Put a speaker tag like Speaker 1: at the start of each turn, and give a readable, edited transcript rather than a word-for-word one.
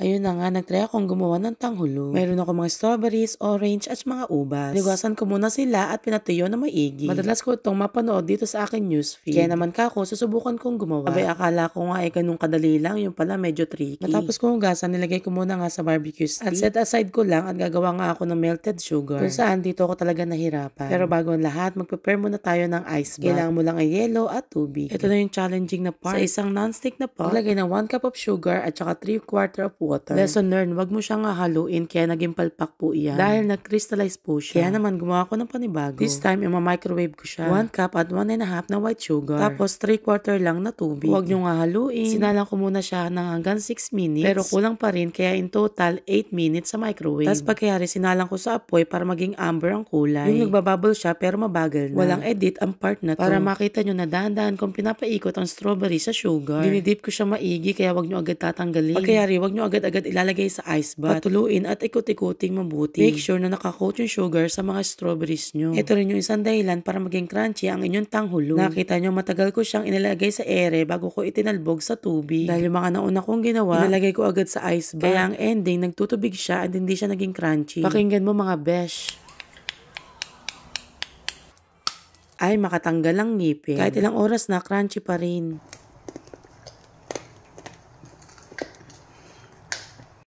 Speaker 1: Ayun na nga, nag-try akong gumawa ng tanghulo. Mayroon ako mga strawberries, orange, at mga ubas. Nilugasan ko muna sila at pinatuyo na maigi. Madalas ko itong mapanood dito sa akin newsfeed. Kaya naman kako, susubukan kong gumawa. Abay, akala ko nga ganun kadali lang, yung pala medyo tricky. Matapos ko hugasan, nilagay ko muna nga sa barbecue stick. At set aside ko lang at gagawa nga ako ng melted sugar. Kung saan dito ako talaga nahirapan. Pero bago ang lahat, mag-prepare muna tayo ng ice bath. Kailangan mo lang ay yellow at tubig. Ito na yung challenging na part. Sa isang non-stick na pot, maglagay ng 1 cup of sugar at saka 3/4 of water. Lesson learned, wag mo siyang haluin kaya naging palpak po iyan. Dahil nag-crystallize po siya. Kaya naman gumawa ko ng panibago. This time, microwave ko siya. 1 cup at 1.5 na white sugar. Tapos 3/4 lang na tubig. Huwag nyo haluin. Sinalang ko muna siya ng hanggang 6 minutes. Pero kulang pa rin kaya in total 8 minutes sa microwave. Tapos pagkayari, sinalang ko sa apoy para maging amber ang kulay. Yung nagbabubble siya pero mabagal na. Walang edit ang part na to. Para makita nyo na dahan-dahan kung pinapaikot ang strawberry sa sugar. Dinidip ko siya maigi kaya wag nyo agad tatanggalin. Pagkayari, wag nyo agad-agad ilalagay sa ice bath. Patuluin at ikot-ikuting mabuti. Make sure na nakakoat yung sugar sa mga strawberries nyo. Ito rin yung isang dahilan para maging crunchy ang inyong tanghulo. Nakita nyo, matagal ko siyang inilagay sa ere bago ko itinalbog sa tubig. Dahil yung mga nauna kong ginawa, inilagay ko agad sa ice bath. Kaya ang ending, nagtutubig siya at hindi siya naging crunchy. Pakinggan mo mga besh. Ay, makatanggal ang ngipin. Kahit ilang oras na, crunchy pa rin.